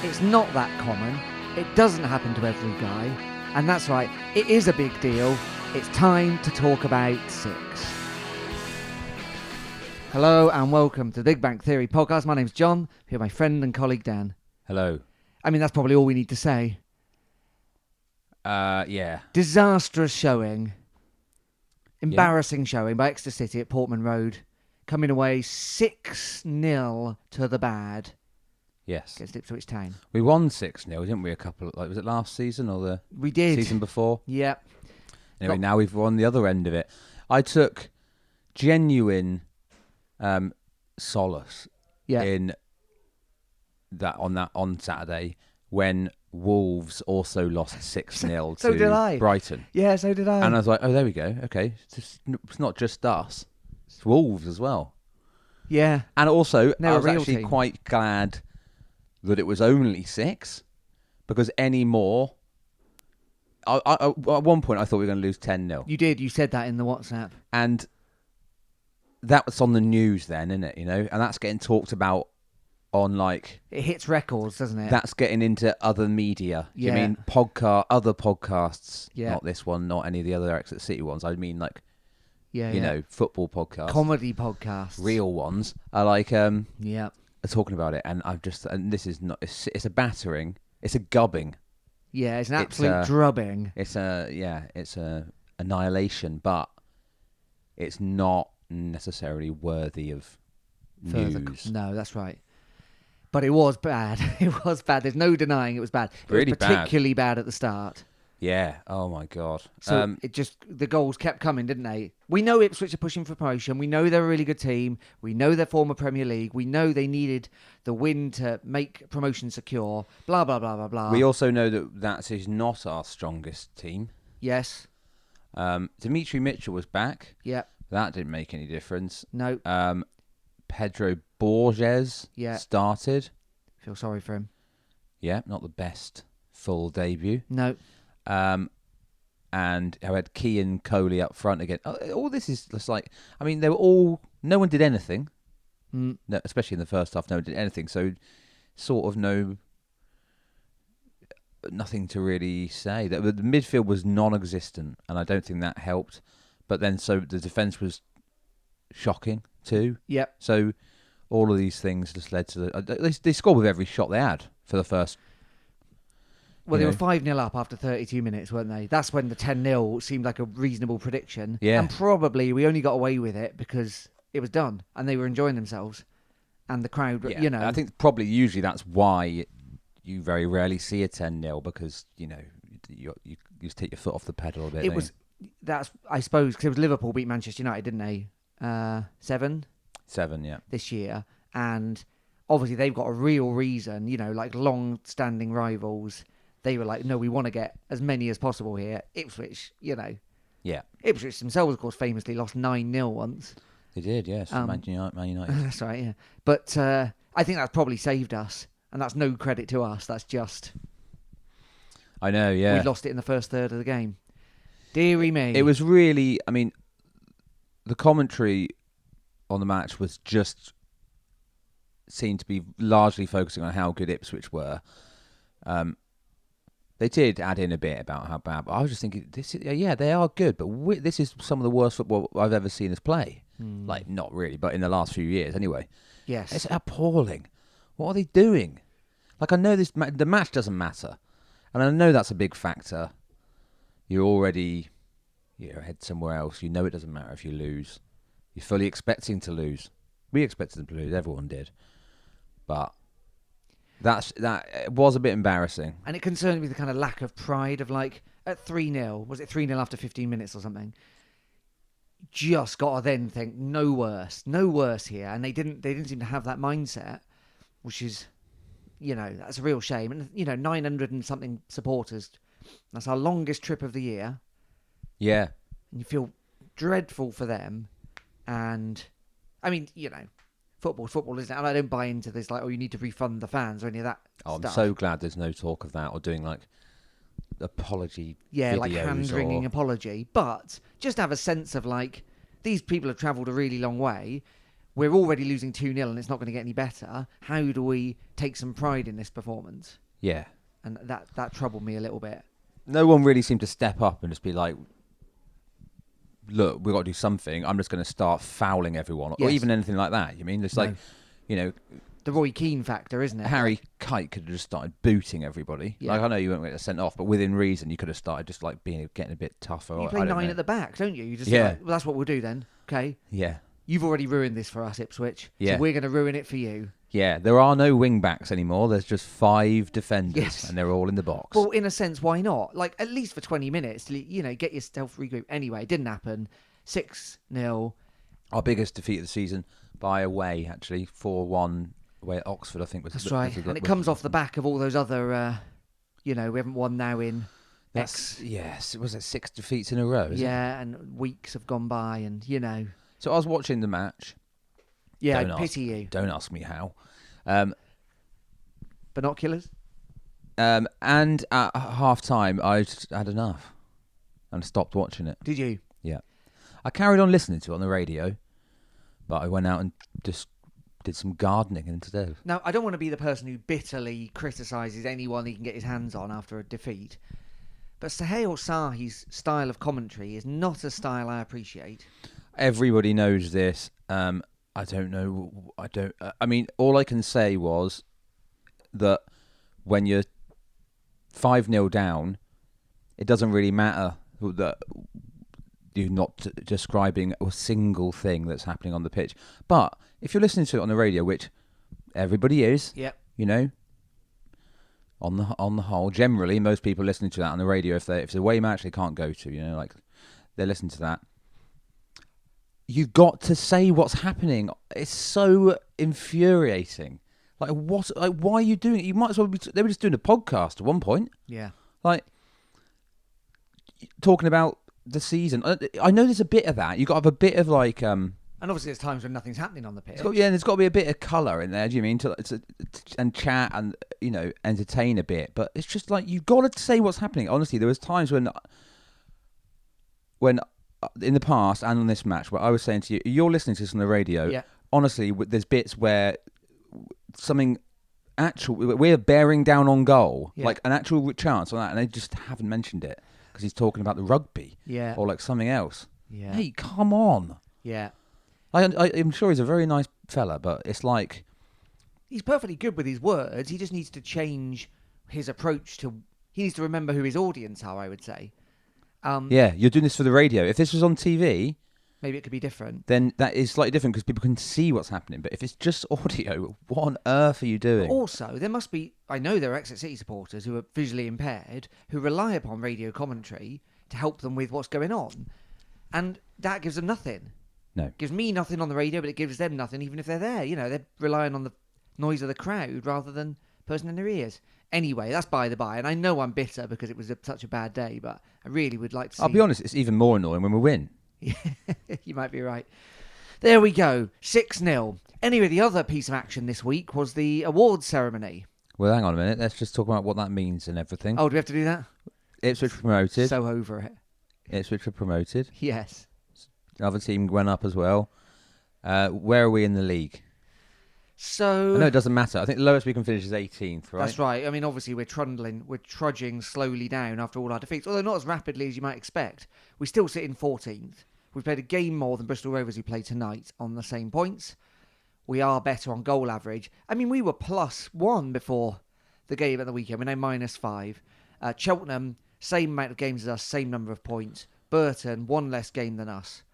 It's not that common. It doesn't happen to every guy. And that's right, it is a big deal. It's time to talk about 6. Hello and welcome to the Big Bang Theory podcast. My name's John, here with my friend and colleague Dan. Hello. I mean, that's probably all we need to say. Yeah. Disastrous showing. Embarrassing showing by Exeter City at Portman Road. Coming away 6-0 to the bad. Yes. Against Ipswich Town. We won 6-0, didn't we? Was it last season or the We did. season before? Yeah. Anyway, now we've won the other end of it. I took genuine solace in that on Saturday when Wolves also lost 6-0 So did I. to Brighton. Yeah, so did I. And I was like, oh, there we go. Okay. It's not just us. It's Wolves as well. Yeah. And also, They're I a was real actually team. quite glad that it was only 6, because any more... at one point, I thought we were going to lose 10-0. You did. You said that in the WhatsApp. And that was on the news then, isn't it? You know, and that's getting talked about on, like... It hits records, doesn't it? That's getting into other media. Yeah. I mean, other podcasts, Yeah. not this one, not any of the other Exeter City ones. I mean, like, Yeah, you know, football podcasts. comedy podcasts. Real ones are like... Yeah. are talking about it, and and this is not, it's a battering, it's a gubbing, Yeah, it's an absolute drubbing. it's a annihilation, but it's not necessarily worthy of news. No, that's right. But it was bad. It was bad. There's no denying it was bad. It Really was particularly bad at the start. Yeah. Oh my God. So the goals kept coming, didn't they? We know Ipswich are pushing for promotion. We know they're a really good team. We know they're former Premier League. We know they needed the win to make promotion secure. Blah, blah, blah, blah, blah. We also know that is not our strongest team. Yes. Dimitri Mitchell was back. Yep. That didn't make any difference. No. Pedro Borges started. Feel sorry for him. Yeah, not the best full debut. No. And I had Key and Coley up front again. All this is just like, I mean, they were all, no one did anything. No, especially in the first half, no one did anything. So, sort of nothing to really say. The midfield was non-existent, and I don't think that helped. But then, so the defence was shocking too. Yep. So, all of these things just led to they scored with every shot they had for the first. Well, they were 5-0 up after 32 minutes, weren't they? That's when the 10-0 seemed like a reasonable prediction. Yeah. And probably we only got away with it because it was done and they were enjoying themselves. And the crowd, you know... I think probably usually that's why you very rarely see a 10-0, because, you know, you just take your foot off the pedal a bit. That's, I suppose, because it was Liverpool beat Manchester United, didn't they? 7? 7, yeah. This year. And obviously they've got a real reason, you know, like long-standing rivals... They were like, no, we want to get as many as possible here. Ipswich, you know. Yeah. Ipswich themselves, of course, famously lost 9-0 once. They did, yes. Man United. That's right, yeah. But I think that's probably saved us. And that's no credit to us. That's just... I know, yeah. We lost it in the first third of the game. Deary me. It was really... I mean, the commentary on the match was just... seemed to be largely focusing on how good Ipswich were. They did add in a bit about how bad, but I was just thinking, they are good, but this is some of the worst football I've ever seen us play. Like, not really, but in the last few years anyway. Yes. It's appalling. What are they doing? Like, I know the match doesn't matter, and I know that's a big factor. You're head somewhere else. You know it doesn't matter if you lose. You're fully expecting to lose. We expected them to lose. Everyone did. But... That was a bit embarrassing. And it concerned me, the kind of lack of pride of, like, at 3-0, was it 3-0 after 15 minutes or something? Just got to then think, no worse here. And they didn't seem to have that mindset, which is, you know, that's a real shame. And, you know, 900 and something supporters, that's our longest trip of the year. Yeah. And you feel dreadful for them. And, I mean, you know... Football, isn't it? And I don't buy into this, like, you need to refund the fans or any of that stuff. I'm so glad there's no talk of that or doing, like, apology videos. Like hand-wringing or... apology. But just have a sense of, like, these people have travelled a really long way. we're already losing 2-0 and it's not going to get any better. How do we take some pride in this performance? Yeah. And that troubled me a little bit. No one really seemed to step up and just be like, look, we've got to do something. I'm just going to start fouling everyone. Yes. Or even anything like that. You mean? It's like, you know... The Roy Keane factor, isn't it? Harry Kite could have just started booting everybody. Yeah. Like, I know you won't get sent off, but within reason, you could have started just like getting a bit tougher. You or, play I don't 9 know. at the back, don't you? You just Yeah. like, well, that's what we'll do then. Okay. Yeah. You've already ruined this for us, Ipswich. Yeah. So we're going to ruin it for you. Yeah, there are no wing backs anymore. There's just 5 defenders, Yes. and they're all in the box. Well, in a sense, why not? Like, at least for 20 minutes, to, get yourself regrouped. Anyway, it didn't happen. 6-0. Our biggest defeat of the season by away, actually, 4-1 away at Oxford, I think was. That's right. And it comes off the back of all those other, we haven't won now in Yes, was it 6 defeats in a row? Is it? and weeks have gone by, and So I was watching the match. Yeah, Don't I pity you. Don't ask me how. Binoculars? And at half time, I just had enough and stopped watching it. Did you? Yeah. I carried on listening to it on the radio, but I went out and just did some gardening instead. Now, I don't want to be the person who bitterly criticises anyone he can get his hands on after a defeat, but Suhail Sahi's style of commentary is not a style I appreciate. Everybody knows this. I don't know. I mean, all I can say was that when you're 5-0 down, it doesn't really matter that you're not describing a single thing that's happening on the pitch. But if you're listening to it on the radio, which everybody is, Yep. On the whole, generally most people listening to that on the radio, if it's a away match they can't go to, like they're listening to that. You've got to say what's happening. It's so infuriating. Like what? Like why are you doing it? You might as well be. They were just doing a podcast at one point. Yeah. Like talking about the season. I know there's a bit of that. You got to have a bit of like. And obviously, there's times when nothing's happening on the pitch. And there's got to be a bit of colour in there. Do you mean and chat and entertain a bit? But it's just like you've got to say what's happening. Honestly, there was times when in the past and on this match where I was saying to you, you're listening to this on the radio. Yeah. Honestly, there's bits where something actual we're bearing down on goal, like an actual chance on that, and they just haven't mentioned it because he's talking about the rugby, or like something else. Yeah. Hey, come on. Yeah. I'm sure he's a very nice fella, but it's like he's perfectly good with his words. He just needs to change his approach to. He needs to remember who his audience are, I would say. Yeah, you're doing this for the radio. If this was on TV, maybe it could be different. Then that is slightly different because people can see what's happening. But if it's just audio, what on earth are you doing? But also, there must be. I know there are Exeter City supporters who are visually impaired who rely upon radio commentary to help them with what's going on, and that gives them nothing. No, it gives me nothing on the radio, but it gives them nothing, even if they're there. They're relying on the noise of the crowd rather than person in their ears. Anyway, that's by the by, and I know I'm bitter because it was such a bad day, but I really would like to see... I'll be honest, it's even more annoying when we win. You might be right. There we go, 6-0. Anyway, the other piece of action this week was the awards ceremony. Well, hang on a minute, let's just talk about what that means and everything. Oh, do we have to do that? Ipswich promoted. So over it. Ipswich were promoted. Yes. Another team went up as well. Where are we in the league? So... I know it doesn't matter. I think the lowest we can finish is 18th, right? That's right. I mean, obviously, we're trudging slowly down after all our defeats, although not as rapidly as you might expect. We still sit in 14th. We've played a game more than Bristol Rovers, who play tonight, on the same points. We are better on goal average. I mean, we were +1 before the game at the weekend. We're now -5. Cheltenham, same amount of games as us, same number of points. Burton, one less game than us.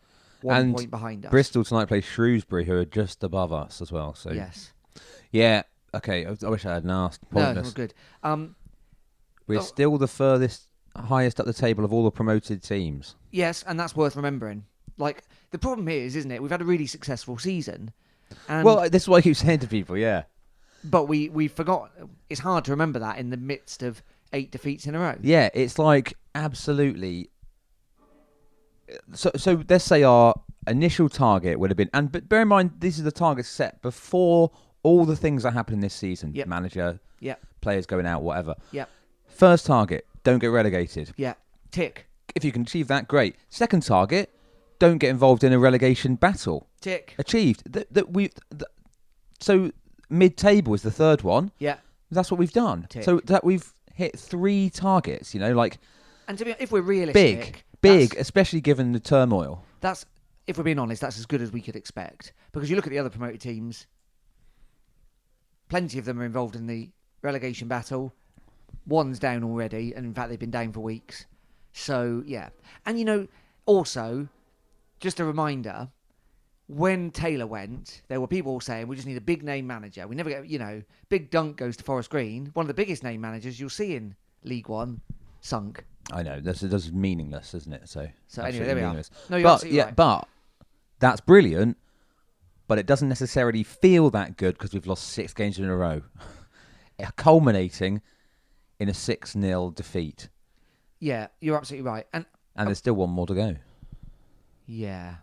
1 point behind us. Bristol tonight play Shrewsbury, who are just above us as well. So yes. Yeah. Okay. I wish I hadn't asked. Pointless. No, good. We're still the highest up the table of all the promoted teams. Yes, and that's worth remembering. Like, the problem is, isn't it? We've had a really successful season. And well, this is what I keep saying to people, yeah. But we forgot. It's hard to remember that in the midst of 8 defeats in a row. Yeah, it's like absolutely... So let's say our initial target would have been... But bear in mind, these are the targets set before all the things that happen in this season. Yep. Manager, Yep. players going out, whatever. Yep. First target, don't get relegated. Yeah. Tick. If you can achieve that, great. Second target, don't get involved in a relegation battle. Tick. Achieved. So mid-table is the third one. Yeah. That's what we've done. Tick. So that we've hit 3 targets, like And to be, if we're realistic, big, especially given the turmoil. That's, if we're being honest, that's as good as we could expect. Because you look at the other promoted teams, plenty of them are involved in the relegation battle. One's down already, and in fact they've been down for weeks. So yeah, and also, just a reminder. When Taylor went, there were people saying we just need a big name manager. We never get, Big Dunk goes to Forest Green, one of the biggest name managers you'll see in League One, sunk. I know this is meaningless, isn't it? So anyway, there we meaningless. are. No, you're absolutely right. But that's brilliant. But it doesn't necessarily feel that good because we've lost 6 games in a row, culminating in a 6-0 defeat. Yeah, you're absolutely right, and there's still one more to go. Yeah.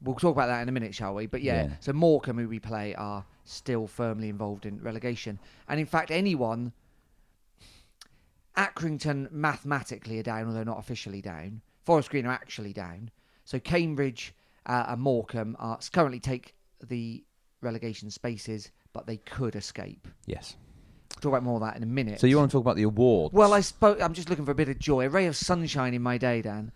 We'll talk about that in a minute, shall we? But yeah. So Morecambe, who we play, are still firmly involved in relegation. And in fact, Accrington mathematically are down, although not officially down. Forest Green are actually down. So Cambridge and Morecambe currently take the relegation spaces, but they could escape. Yes. We'll talk about more of that in a minute. So you want to talk about the awards? Well, I'm just looking for a bit of joy, a ray of sunshine in my day, Dan.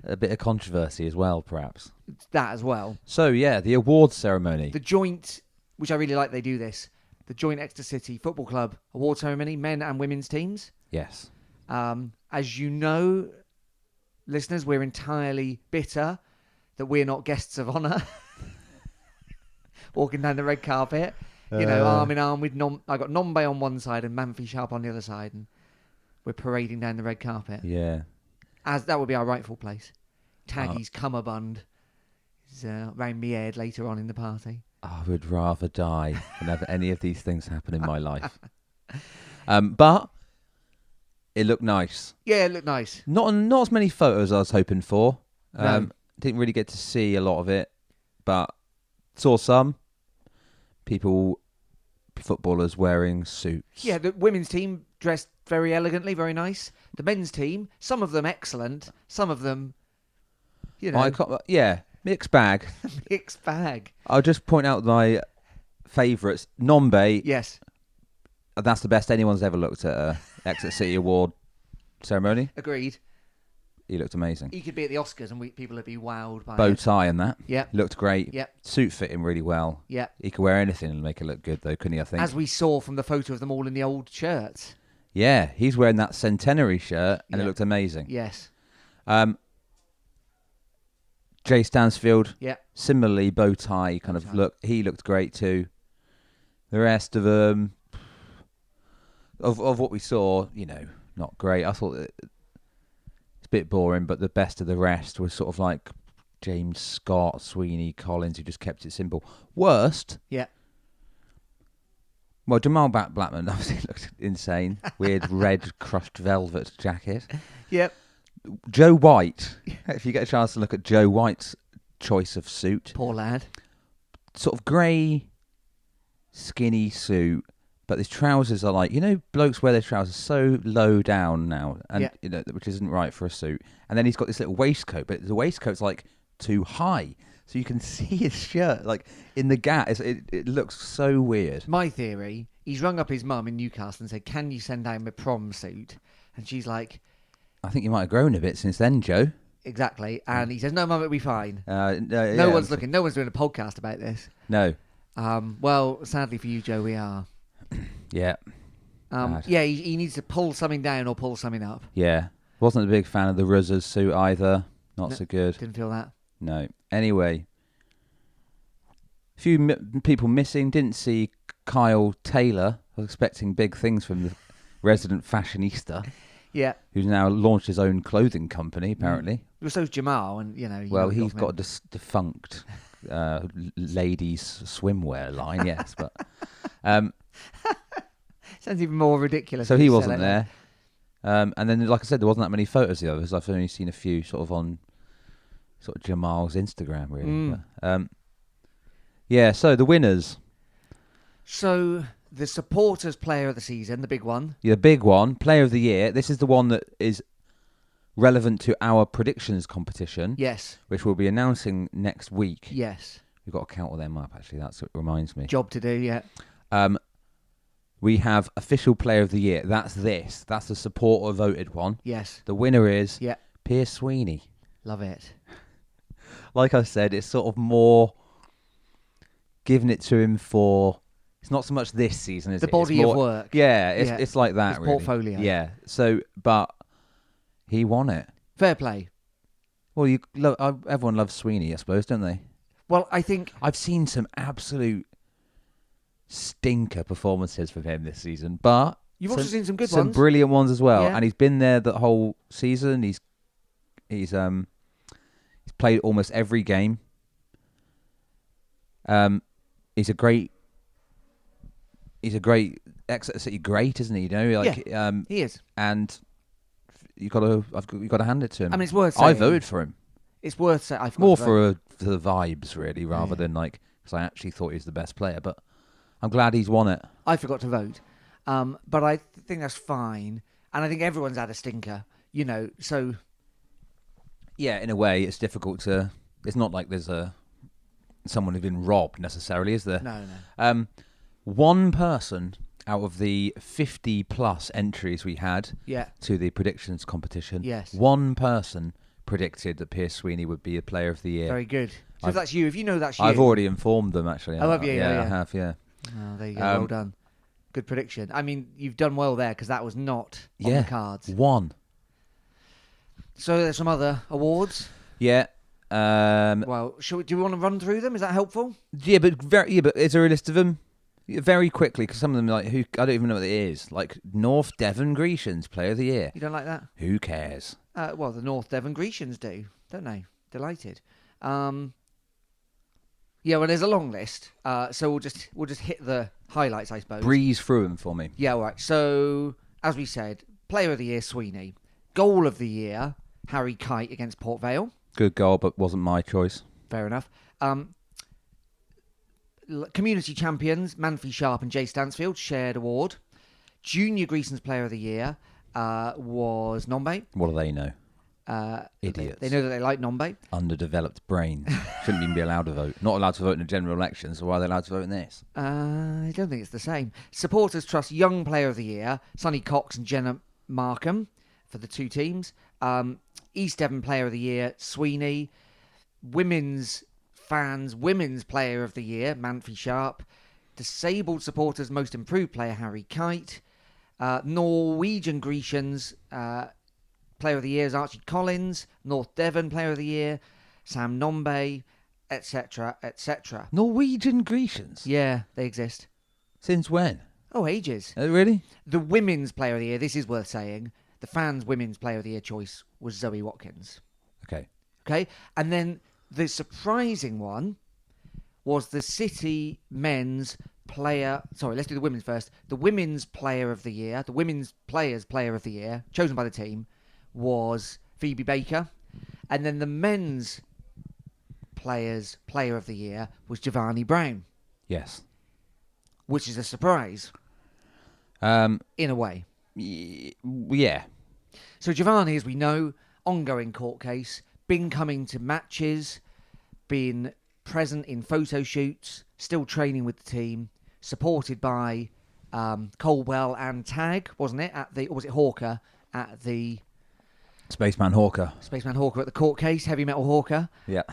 A bit of controversy as well, perhaps. That as well. So, yeah, the awards ceremony. The joint, which I really like they do this, the joint Exeter City Football Club award ceremony, men and women's teams. Yes. As you know, listeners, we're entirely bitter that we're not guests of honour. Walking down the red carpet, arm in arm with I got Nombe on one side and Manfi Sharp on the other side, and we're parading down the red carpet. Yeah. As that would be our rightful place. Taggy's cummerbund is round me head later on in the party. I would rather die than have any of these things happen in my life. But it looked nice. Yeah, it looked nice. Not as many photos as I was hoping for. No. Didn't really get to see a lot of it, but saw some footballers wearing suits. Yeah, the women's team dressed very elegantly, very nice. The men's team, some of them excellent, some of them, mixed bag. Mixed bag. I'll just point out my favourites. Nombe. Yes. That's the best anyone's ever looked at a Exeter City Award ceremony. Agreed. He looked amazing. He could be at the Oscars and people would be wowed by Bow it. tie and that. Yeah. Looked great. Yeah. Suit fit him really well. Yeah. He could wear anything and make it look good though, couldn't he, I think? As we saw from the photo of them all in the old shirts. Yeah, he's wearing that centenary shirt and it looked amazing. Yes. Jay Stansfield, Yeah. similarly bow tie kind of look. He looked great too. The rest of them, of what we saw, not great. I thought it's a bit boring, but the best of the rest was sort of like James Scott, Sweeney, Collins, who just kept it simple. Worst, Yeah. well, Jamal Blackman obviously looked insane. Weird red crushed velvet jacket. Yep. Joe White, if you get a chance to look at Joe White's choice of suit, Poor lad. sort of grey, skinny suit, but his trousers are like, blokes wear their trousers so low down now, and which isn't right for a suit. And then he's got this little waistcoat, but the waistcoat's like too high, so you can see his shirt like in the gap. It looks so weird. My theory: he's rung up his mum in Newcastle and said, "Can you send down my prom suit?" And she's like, I think you might have grown a bit since then, Joe. Exactly. And he says, "No, mum, it'll be fine." No one's looking. No one's doing a podcast about this. No. Well, sadly for you, Joe, we are. Yeah. He needs to pull something down or pull something up. Yeah. Wasn't a big fan of the Ruzzers suit either. Not so good. Didn't feel that. No. Anyway. A few people missing. Didn't see Kyle Taylor. I was expecting big things from the resident fashionista. Yeah. Who's now launched his own clothing company, apparently. Well, so's Jamal, and he's got a defunct ladies swimwear line, yes, but sounds even more ridiculous. So he wasn't there, and then, like I said, there wasn't that many photos of the others. I've only seen a few, sort of on Jamal's Instagram, really. But, so the winners. So the supporters player of the season, the big one. Yeah, the big one, player of the year. This is the one that is relevant to our predictions competition, Yes. which we'll be announcing next week. Yes. We've got to count all them up, actually. That's what reminds me. Job to do, yeah. We have official player of the year. That's this. That's the supporter voted one. Yes. The winner is Yeah. Pierce Sweeney. Love it. Like I said, it's sort of more giving it to him for... It's not so much this season, is The it? body It's more, of work. Yeah, Yeah. it's like that, His really. portfolio. Yeah. So, but he won it. Fair play. Well, everyone loves Sweeney, I suppose, don't they? Well, I think... I've seen some absolute stinker performances from him this season, but You've also seen some good some ones. brilliant ones as well. Yeah. And he's been there the whole season. He's played almost every game. He's a great Exeter City great, isn't he? You know, like he is. and you got to hand it to him. I mean, it's worth saying. I voted for him. It's worth saying. More for the vibes, really, rather than because I actually thought he was the best player. But I'm glad he's won it. I forgot to vote, but I think that's fine, and I think everyone's had a stinker. You know, so Yeah, in a way, it's difficult to. It's not like there's someone who's been robbed necessarily, is there? no. One person out of the 50 plus entries we had Yeah. to the predictions competition. Yes. One person predicted that Pierce Sweeney would be a player of the year. Very good. So if that's you, if you know that's you, I've already informed them, actually. Oh, have you? Yeah, Yeah. I have. Yeah. Oh, there you go. Well done. Good prediction. I mean, you've done well there because that was not on the cards. One. So there's some other awards. Yeah. Well, do we want to run through them? Is that helpful? Yeah, but is there a list of them? Very quickly, because some of them like I don't even know what it is. Like North Devon Grecians Player of the Year. You don't like that? Who cares? Well, the North Devon Grecians do, don't they? Delighted. Yeah, well, there's a long list. So we'll just hit the highlights, I suppose. Breeze through them for me. Yeah, all right. So as we said, Player of the Year Sweeney, Goal of the Year Harry Kite against Port Vale. Good goal, but wasn't my choice. Fair enough. Community champions Manfi Sharp and Jay Stansfield shared award. Junior Greason's Player of the Year was Nombe. What do they know? Idiots. They know that they like Nombe. Underdeveloped brains. Shouldn't even be allowed to vote. Not allowed to vote in a general election, so why are they allowed to vote in this? I don't think it's the same. Supporters Trust Young Player of the Year, Sonny Cox and Jenna Markham for the two teams. East Devon Player of the Year, Sweeney. Women's Player of the Year, Manfi Sharp. Disabled Supporters Most Improved Player, Harry Kite. Norwegian Grecians Player of the Year is Archie Collins. North Devon Player of the Year, Sam Nombe, etc., etc. Norwegian Grecians? Yeah, they exist. Since when? Oh, ages. Really? The Women's Player of the Year, this is worth saying, the fans' Women's Player of the Year choice was Zoe Watkins. Okay? And then the surprising one was the City Men's Player... Sorry, let's do the Women's first. The Women's Player of the Year, the Women's Players Player of the Year, chosen by the team, was Phoebe Baker. And then the Men's Players Player of the Year was Giovanni Brown. Yes. Which is a surprise. In a way. Yeah. So Giovanni, as we know, ongoing court case, been coming to matches, been present in photo shoots, still training with the team, supported by Colwell and Tag, wasn't it? Or was it Hawker at the... Spaceman Hawker. Spaceman Hawker at the court case, Heavy Metal Hawker. Yeah.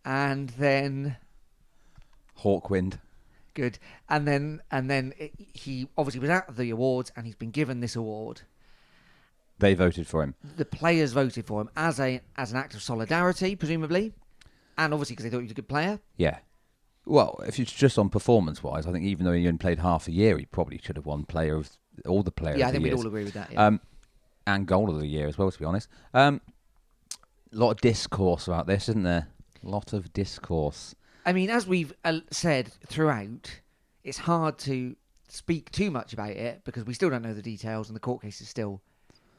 And then... Hawkwind. Good. And then he obviously was at the awards and he's been given this award. They voted for him. The players voted for him as an act of solidarity, presumably, and obviously because they thought he was a good player. Yeah. Well, if it's just on performance-wise, I think even though he only played half a year, he probably should have won player of all the players. Yeah, I of the think we'd years. all agree with that. Yeah. And goal of the year as well, to be honest. A lot of discourse about this, isn't there? A lot of discourse. I mean, as we've said throughout, it's hard to speak too much about it because we still don't know the details and the court case is still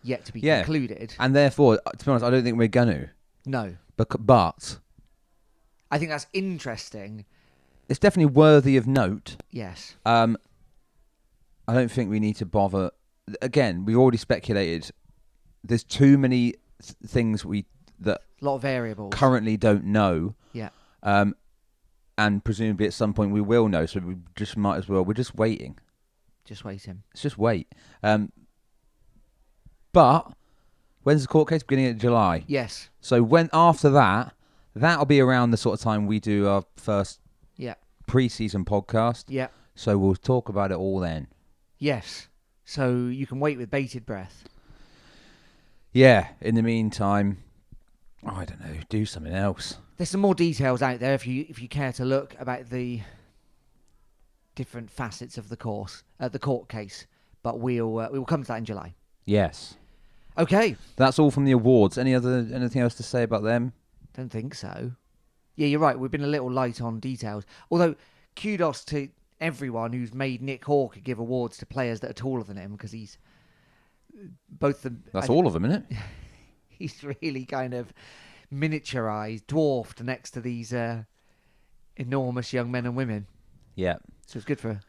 yet to be concluded. And therefore, to be honest, I don't think we're going to. No. But I think that's interesting. It's definitely worthy of note. Yes. I don't think we need to bother. Again, we already speculated there's too many things that A lot of variables. currently don't know. Yeah. And presumably at some point we will know. So we just might as well. We're just waiting. Just waiting. Let's just wait. But when's the court case? Beginning of July. Yes. So when after that, that'll be around the sort of time we do our first pre-season podcast. Yeah. So we'll talk about it all then. Yes. So you can wait with bated breath. Yeah. In the meantime, I don't know. Do something else. There's some more details out there if you care to look about the different facets of the court case. But we will come to that in July. Yes. Okay. That's all from the awards. Anything else to say about them? Don't think so. Yeah, you're right. We've been a little light on details. Although, kudos to everyone who's made Nick Hawke give awards to players that are taller than him, because he's both the. That's all of them, isn't it? He's really kind of miniaturized, dwarfed next to these enormous young men and women. Yeah. So it's good for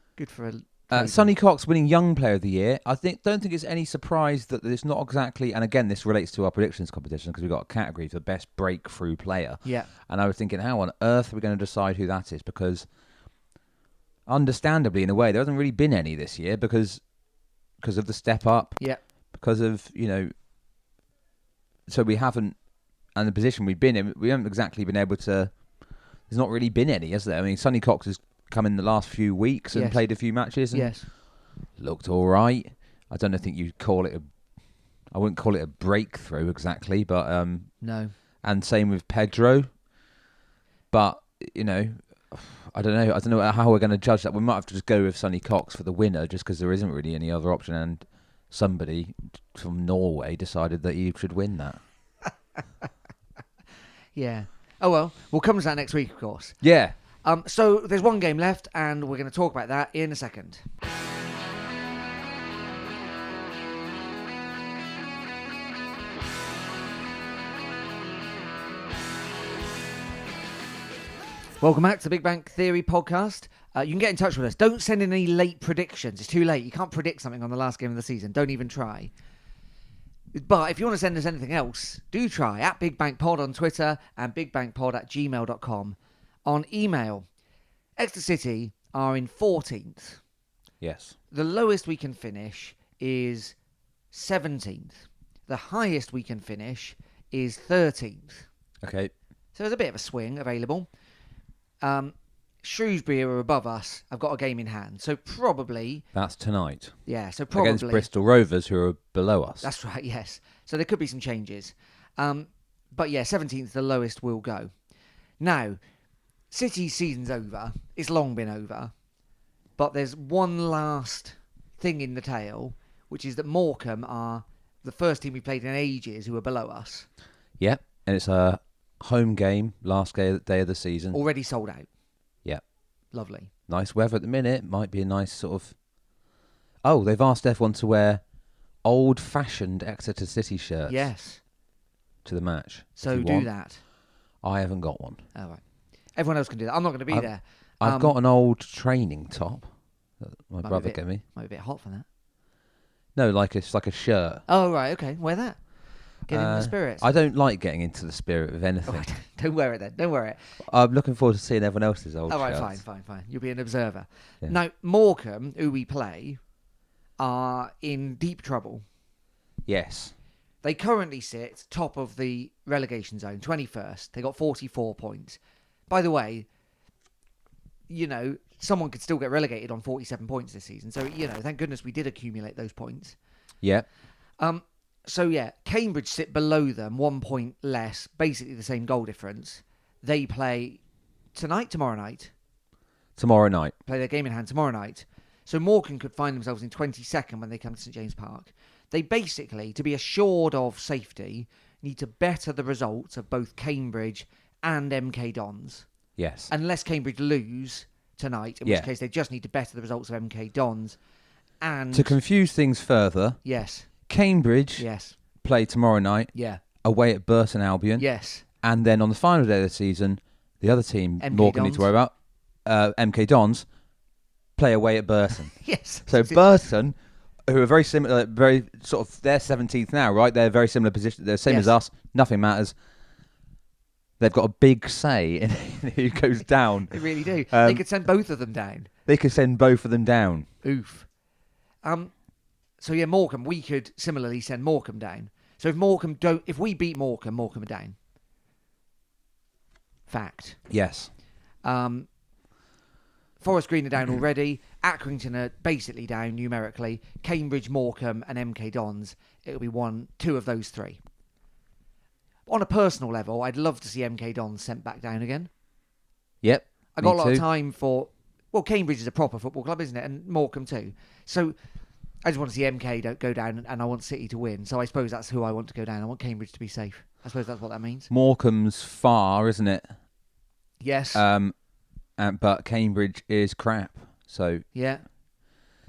Sonny Cox winning Young Player of the Year. Don't think it's any surprise that it's not exactly. And again, this relates to our predictions competition because we've got a category for the best breakthrough player. Yeah. And I was thinking, how on earth are we going to decide who that is? Because, understandably, in a way, there hasn't really been any this year because of the step up. Yeah. Because of so we haven't, and the position we've been in, we haven't exactly been able to. There's not really been any, has there? I mean, Sonny Cox has come in the last few weeks and played a few matches and looked all right. I don't think you'd call it I wouldn't call it a breakthrough exactly, but no. And same with Pedro. But I don't know how we're going to judge that. We might have to just go with Sonny Cox for the winner just because there isn't really any other option, and somebody from Norway decided that he should win that. Yeah. Oh well, we'll come to that next week, of course. Yeah. So there's one game left, and we're going to talk about that in a second. Welcome back to the Big Bang Theory podcast. You can get in touch with us. Don't send in any late predictions. It's too late. You can't predict something on the last game of the season. Don't even try. But if you want to send us anything else, do try at Big Bang Pod on Twitter and bigbangpod@gmail.com. On email, Exeter City are in 14th. Yes. The lowest we can finish is 17th. The highest we can finish is 13th. Okay. So there's a bit of a swing available. Shrewsbury are above us. I've got a game in hand. So probably... That's tonight. Yeah, so probably... Against Bristol Rovers, who are below us. That's right, yes. So there could be some changes. But yeah, 17th, the lowest will go. Now, City's season's over. It's long been over. But there's one last thing in the tail, which is that Morecambe are the first team we played in ages who are below us. Yep, and it's a home game, last day of the season. Already sold out. Yeah. Lovely. Nice weather at the minute. Might be a nice sort of... Oh, they've asked everyone to wear old-fashioned Exeter City shirts. Yes. To the match. So do that. I haven't got one. All right. Everyone else can do that. I'm not going to be there. I've got an old training top that my brother gave me. Might be a bit hot for that. No, it's like a shirt. Oh, right. Okay. Wear that. Get in the spirit. I don't like getting into the spirit of anything. Oh, don't wear it then. Don't wear it. I'm looking forward to seeing everyone else's old shirts. All right, fine. You'll be an observer. Yeah. Now, Morecambe, who we play, are in deep trouble. Yes. They currently sit top of the relegation zone, 21st. They got 44 points. By the way, someone could still get relegated on 47 points this season. So, thank goodness we did accumulate those points. Yeah. So, yeah, Cambridge sit below them, 1 point less, basically the same goal difference. They play tomorrow night. Play their game in hand tomorrow night. So Morecambe could find themselves in 22nd when they come to St James Park. They basically, to be assured of safety, need to better the results of both Cambridge and MK Dons. Yes. Unless Cambridge lose tonight, in which case they just need to better the results of MK Dons. And to confuse things further... Yes. Cambridge play tomorrow night away at Burton Albion. Yes. And then on the final day of the season, the other team Morecambe need to worry about, MK Dons, play away at Burton. Yes. So Burton who are very similar, very sort of, they're 17th now, right? They're very similar position. They're the same as us. Nothing matters. They've got a big say in who goes down. They really do. They could send both of them down. They could send both of them down. Oof. So yeah, Morecambe. We could similarly send Morecambe down. So if we beat Morecambe, Morecambe are down. Fact. Yes. Forest Green are down already. Accrington are basically down numerically. Cambridge, Morecambe, and MK Dons. It'll be two of those three. On a personal level, I'd love to see MK Dons sent back down again. Yep. I got a lot of time for. Well, Cambridge is a proper football club, isn't it? And Morecambe too. So I just want to see MK go down, and I want City to win. So I suppose that's who I want to go down. I want Cambridge to be safe. I suppose that's what that means. Morecambe's far, isn't it? Yes. But Cambridge is crap. So yeah.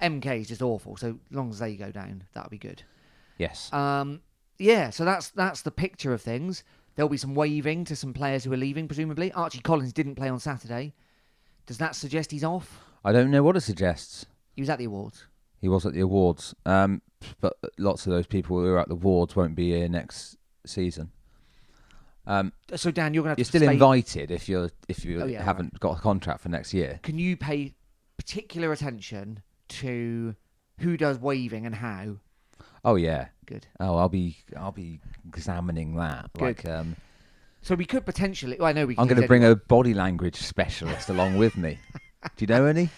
MK is just awful. So as long as they go down, that'll be good. Yes. Yeah. So that's the picture of things. There'll be some waving to some players who are leaving, presumably. Archie Collins didn't play on Saturday. Does that suggest he's off? I don't know what it suggests. He was at the awards. He was at the awards. But lots of those people who are at the awards won't be here next season. So Dan, you're going to have You're to still invited if you haven't got a contract for next year. Can you pay particular attention to who does waving and how? Oh yeah. Good. Oh, I'll be examining that. Good. Like, so we could potentially. Well, I know we. I'm going to bring a body language specialist along with me. Do you know any?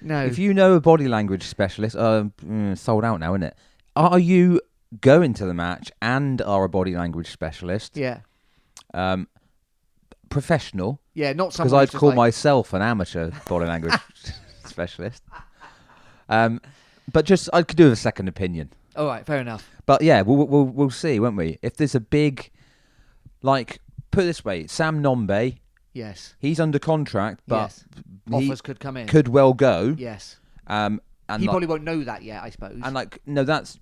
No. If you know a body language specialist, sold out now, isn't it? Are you going to the match and are a body language specialist? Yeah. Professional. Yeah, not someone because I'd call like... myself an amateur body language specialist. But just I could do a second opinion. All right, fair enough. But yeah, we'll see, won't we? If there's a big, like, put it this way, Sam Nombe. Yes. He's under contract, but offers could come in. Could well go. Yes. And he probably won't know that yet, I suppose. And no, that's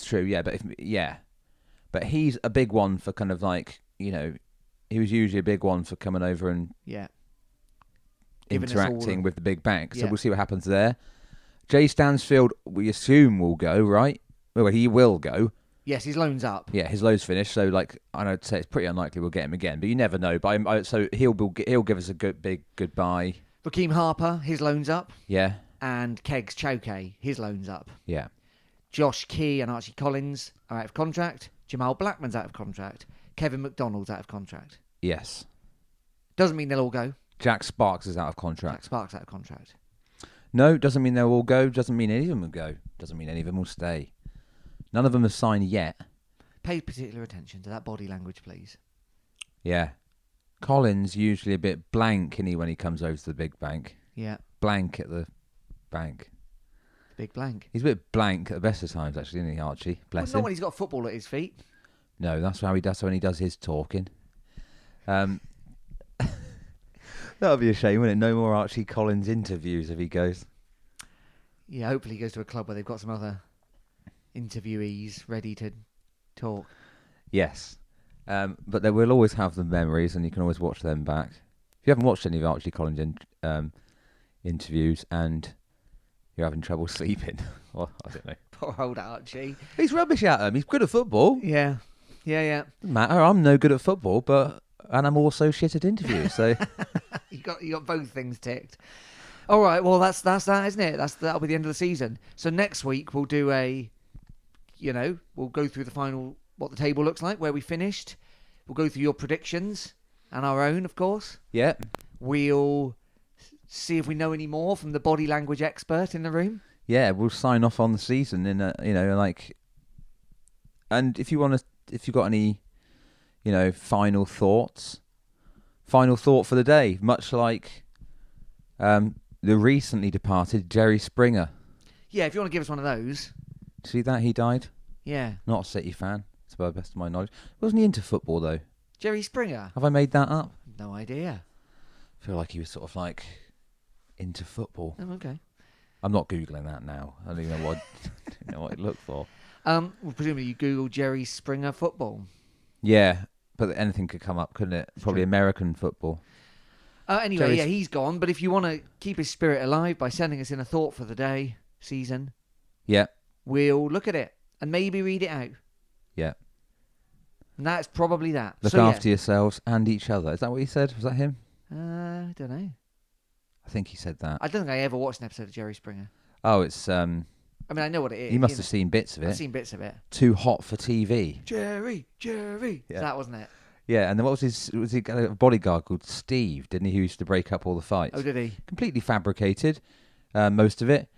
true. Yeah, but he's a big one for kind of like, you know, he was usually a big one for coming over and interacting with the big bank. So we'll see what happens there. Jay Stansfield, we assume will go, right? Well, he will go. Yes, his loan's up. Yeah, his loan's finished. So, like, I'd say it's pretty unlikely we'll get him again, but you never know. But so he'll give us a big goodbye. Rakeem Harper, his loan's up. Yeah. And Keggs Chowkay, his loan's up. Yeah. Josh Key and Archie Collins are out of contract. Jamal Blackman's out of contract. Kevin McDonald's out of contract. Yes. Doesn't mean they'll all go. Jack Sparks is out of contract. Jack Sparks out of contract. No, doesn't mean they'll all go. Doesn't mean any of them will go. Doesn't mean any of them will stay. None of them have signed yet. Pay particular attention to that body language, please. Yeah. Collins usually a bit blank, isn't he, when he comes over to the big bank? Yeah. Blank at the bank. Big blank. He's a bit blank at the best of times, actually, isn't he, Archie? Bless him. Not when he's got football at his feet. No, that's how he does when he does his talking. That would be a shame, wouldn't it? No more Archie Collins interviews if he goes. Yeah, hopefully he goes to a club where they've got some other interviewees ready to talk. Yes. But they will always have the memories and you can always watch them back. If you haven't watched any of Archie Collins interviews and you're having trouble sleeping, well, I don't know. Poor old Archie. He's rubbish at him. He's good at football. Yeah. Doesn't matter. I'm no good at football, and I'm also shit at interviews. So you got both things ticked. All right. Well, that's that, isn't it? That'll be the end of the season. So next week we'll do we'll go through the final, what the table looks like, where we finished. We'll go through your predictions and our own, of course. Yeah. We'll see if we know any more from the body language expert in the room. Yeah, we'll sign off on the season in and if you've got any, final thoughts. Final thought for the day, much like the recently departed Jerry Springer. Yeah, if you want to give us one of those. See that he died? Yeah. Not a City fan, to the best of my knowledge. Wasn't he into football though? Jerry Springer? Have I made that up? No idea. I feel like he was sort of like into football. Oh, okay. I'm not Googling that now. I don't even know what to look for. Well, presumably you Google Jerry Springer football. Yeah, but anything could come up, couldn't it? Probably American football. Anyway, he's gone. But if you want to keep his spirit alive by sending us in a thought for the day, season. Yeah. we'll look at it and maybe read it out. Yeah. And that's probably that. Look So, after yourselves and each other. Is that what he said? Was that him? I don't know. I think he said that. I don't think I ever watched an episode of Jerry Springer. Oh, it's I mean, I know what it is. you must have seen bits of it. I've seen bits of it. Too hot for TV. Jerry. Yeah. That wasn't it? Yeah, and then what was his? Was he got a bodyguard called Steve? Didn't he? Who used to break up all the fights? Oh, did he? Completely fabricated, most of it.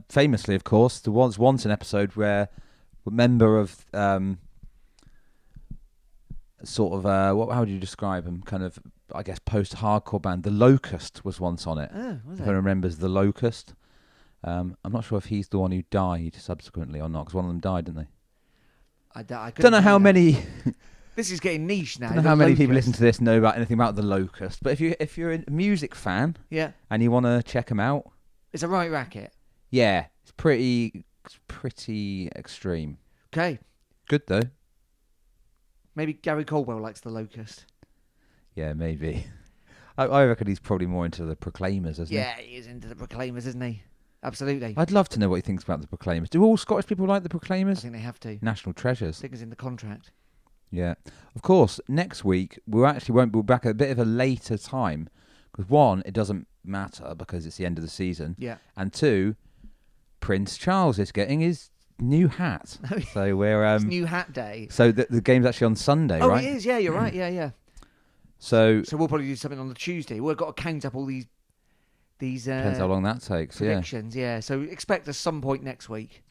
Famously, of course, there was once an episode where a member of sort of how would you describe him? Kind of, I guess, post-hardcore band. The Locust was once on it. Oh, was If it? anyone remembers The Locust. I'm not sure if he's the one who died subsequently or not, because one of them died, didn't they? I couldn't Don't know how remember that. many. This is getting niche now. Don't know The how many people Locust. listen to this know about anything about The Locust. But if you're a music fan Yeah. and you want to check them out, It's a right racket. yeah, it's pretty extreme. Okay. Good though. Maybe Gary Caldwell likes The Locust. Yeah, maybe. I reckon he's probably more into the Proclaimers, isn't Yeah, he is into the Proclaimers, isn't he? Absolutely. he? I'd love to know what he thinks about the Proclaimers. Do all Scottish people like the I Proclaimers? think they have to. I National treasures. think it's in the contract. Yeah. Of course, next week we actually won't be back at a bit of a later time. Because one, it doesn't matter because it's the end of the season. Yeah. And two, Prince Charles is getting his new hat. So we're It's New Hat Day. so the game's actually on Sunday, Oh, right? it is. Yeah, you're right. Yeah. So So we'll probably do something on the Tuesday. We've got to count up all these depends how long that takes. Yeah. predictions. Yeah. So expect us some point next week.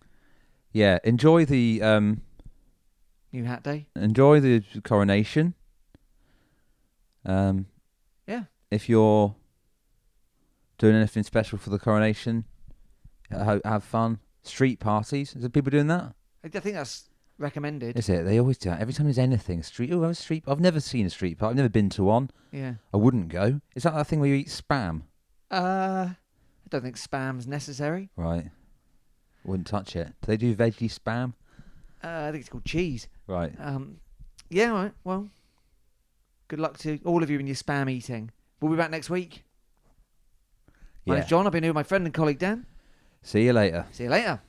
Yeah. Enjoy the New Hat Day. coronation. Yeah. If you're doing anything special for the coronation, have fun. Street parties. Is there people doing that? I think that's recommended. Is it? They always do that. Every time there's anything, a street. I've never seen a street party. I've never been to one. Yeah. I wouldn't go. Is that thing where you eat spam? I don't think spam's necessary. Right. Wouldn't touch it. Do they do veggie spam? I think it's called cheese. Right. Yeah. All right. Well, good luck to all of you in your spam eating. We'll be back next week. My Yeah. name's John. I've been here with my friend and colleague Dan. See you later. See you later.